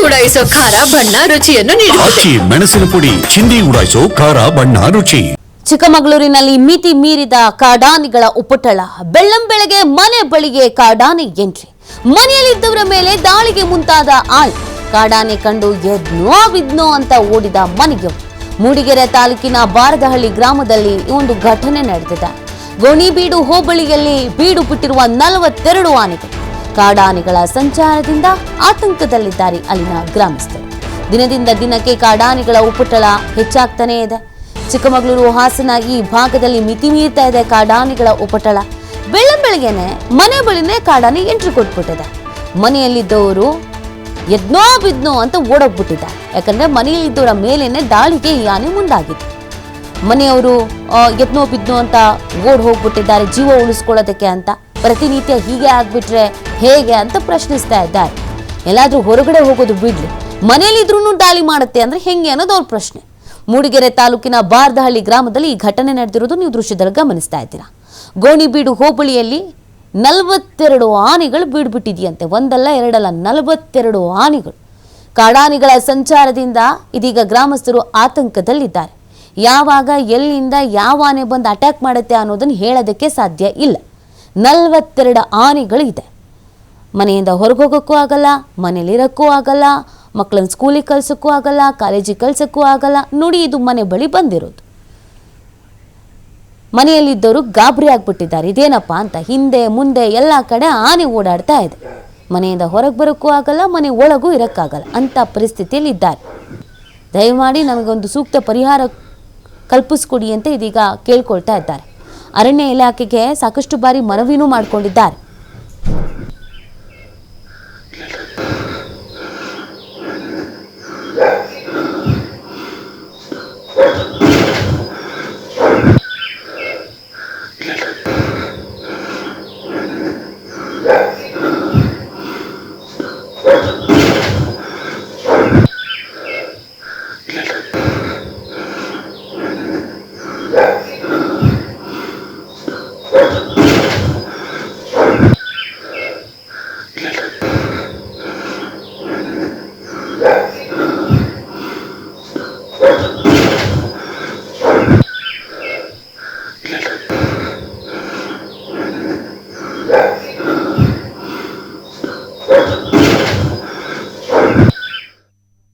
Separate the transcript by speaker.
Speaker 1: ಉಡಾಯಿಸೋ ಖಾರ ಬಣ್ಣ ರುಚಿಯನ್ನು ನೀಡುತ್ತದೆ.
Speaker 2: ಮೆಣಸಿನ ಪುಡಿ ಚಿಂದಿ ಉಡಾಯಿಸೋ ಖಾರ ಬಣ್ಣ ರುಚಿ.
Speaker 3: ಚಿಕ್ಕಮಗಳೂರಿನಲ್ಲಿ ಮಿತಿ ಮೀರಿದ ಕಾಡಾನೆಗಳ ಉಪಟಳ. ಬೆಳ್ಳಂಬೆಳಗ್ಗೆ ಮನೆ ಬಳಿಗೆ ಕಾಡಾನೆ ಎಂಟ್ರಿ. ಮನೆಯಲ್ಲಿದ್ದವರ ಮೇಲೆ ದಾಳಿಗೆ ಮುಂತಾದ ಆನೆ. ಕಾಡಾನೆ ಕಂಡು ಎದ್ನೋ ಬಿದ್ನೋ ಅಂತ ಓಡಿದ ಮನೆಯವರು. ಮೂಡಿಗೆರೆ ತಾಲೂಕಿನ ಬಾರದಹಳ್ಳಿ ಗ್ರಾಮದಲ್ಲಿ ಒಂದು ಘಟನೆ ನಡೆದಿದೆ. ಗೋಣಿಬೀಡು ಹೋಬಳಿಯಲ್ಲಿ ಬೀಡು ಬಿಟ್ಟಿರುವ 42 ಆನೆಗಳು. ಕಾಡಾನೆಗಳ ಸಂಚಾರದಿಂದ ಆತಂಕದಲ್ಲಿದ್ದಾರೆ ಅಲ್ಲಿನ ಗ್ರಾಮಸ್ಥರು. ದಿನದಿಂದ ದಿನಕ್ಕೆ ಕಾಡಾನೆಗಳ ಉಪಟಳ ಹೆಚ್ಚಾಗ್ತಾನೇ ಇದೆ. ಚಿಕ್ಕಮಗಳೂರು, ಹಾಸನ ಈ ಭಾಗದಲ್ಲಿ ಮಿತಿ ಮೀರ್ತಾ ಇದೆ ಕಾಡಾನೆಗಳ ಉಪಟಳ. ಬೆಳ್ಳಂಬೆಳಗ್ಗೆನೆ ಮನೆ ಬಳಿನೇ ಕಾಡಾನೆ ಎಂಟ್ರಿ ಕೊಟ್ಬಿಟ್ಟಿದೆ. ಮನೆಯಲ್ಲಿದ್ದವರು ಎದ್ನೋ ಬಿದ್ನೋ ಅಂತ ಓಡೋಗ್ಬಿಟ್ಟಿದ್ದಾರೆ. ಯಾಕಂದ್ರೆ ಮನೆಯಲ್ಲಿದ್ದವರ ಮೇಲೇನೆ ದಾಳಿಗೆ ಈ ಆನೆ ಮುಂದಾಗಿದೆ. ಮನೆಯವರು ಎದ್ನೋ ಬಿದ್ನೋ ಅಂತ ಓಡ್ ಹೋಗ್ಬಿಟ್ಟಿದ್ದಾರೆ ಜೀವ ಉಳಿಸ್ಕೊಳ್ಳೋದಕ್ಕೆ ಅಂತ. ಪ್ರತಿನಿತ್ಯ ಹೀಗೆ ಆಗ್ಬಿಟ್ರೆ ಹೇಗೆ ಅಂತ ಪ್ರಶ್ನಿಸ್ತಾ ಇದ್ದಾರೆ. ಎಲ್ಲಾದ್ರೂ ಹೊರಗಡೆ ಹೋಗೋದು ಬಿಡ್ಲಿ, ಮನೆಯಲ್ಲಿದ್ರೂ ದಾಳಿ ಮಾಡುತ್ತೆ ಅಂದ್ರೆ ಹೆಂಗೆ ಅನ್ನೋದು ಅವ್ರ ಪ್ರಶ್ನೆ. ಮೂಡಿಗೆರೆ ತಾಲೂಕಿನ ಬಾರದಹಳ್ಳಿ ಗ್ರಾಮದಲ್ಲಿ ಈ ಘಟನೆ ನಡೆದಿರೋದು ನೀವು ದೃಶ್ಯದಲ್ಲಿ ಗಮನಿಸ್ತಾ ಇದ್ದೀರಾ. ಗೋಣಿಬೀಡು ಹೋಬಳಿಯಲ್ಲಿ 42 ಆನೆಗಳು ಬೀಡು ಬಿಟ್ಟಿದೆಯಂತೆ. ಒಂದಲ್ಲ ಎರಡಲ್ಲ, 42 ಆನೆಗಳು. ಕಾಡಾನೆಗಳ ಸಂಚಾರದಿಂದ ಇದೀಗ ಗ್ರಾಮಸ್ಥರು ಆತಂಕದಲ್ಲಿದ್ದಾರೆ. ಯಾವಾಗ ಎಲ್ಲಿಂದ ಯಾವ ಆನೆ ಬಂದು ಅಟ್ಯಾಕ್ ಮಾಡುತ್ತೆ ಅನ್ನೋದನ್ನು ಹೇಳೋದಕ್ಕೆ ಸಾಧ್ಯ ಇಲ್ಲ. 42 ಆನೆಗಳು ಇದೆ. ಮನೆಯಿಂದ ಹೊರಗೆ ಹೋಗೋಕ್ಕೂ ಆಗಲ್ಲ, ಮನೇಲಿರೋಕ್ಕೂ ಆಗಲ್ಲ, ಮಕ್ಕಳನ್ನ ಸ್ಕೂಲಿಗೆ ಕಳ್ಸೋಕ್ಕೂ ಆಗಲ್ಲ, ಕಾಲೇಜಿಗೆ ಕಳ್ಸೋಕ್ಕೂ ಆಗಲ್ಲ. ನೋಡಿ, ಇದು ಮನೆ ಬಳಿ ಬಂದಿರೋದು. ಮನೆಯಲ್ಲಿದ್ದವರು ಗಾಬರಿ ಆಗ್ಬಿಟ್ಟಿದ್ದಾರೆ. ಇದೇನಪ್ಪ ಅಂತ ಹಿಂದೆ ಮುಂದೆ ಎಲ್ಲ ಕಡೆ ಆನೆ ಓಡಾಡ್ತಾ ಇದೆ. ಮನೆಯಿಂದ ಹೊರಗೆ ಬರೋಕ್ಕೂ ಆಗಲ್ಲ, ಮನೆ ಒಳಗೂ ಇರೋಕ್ಕಾಗಲ್ಲ ಅಂತ ಪರಿಸ್ಥಿತಿಯಲ್ಲಿ ಇದ್ದಾರೆ. ದಯಮಾಡಿ ನಮಗೊಂದು ಸೂಕ್ತ ಪರಿಹಾರ ಕಲ್ಪಿಸ್ಕೊಡಿ ಅಂತ ಇದೀಗ ಕೇಳ್ಕೊಳ್ತಾ ಇದ್ದಾರೆ. ಅರಣ್ಯ ಇಲಾಖೆಗೆ ಸಾಕಷ್ಟು ಬಾರಿ ಮನವಿನೂ ಮಾಡಿಕೊಂಡಿದ್ದಾರೆ.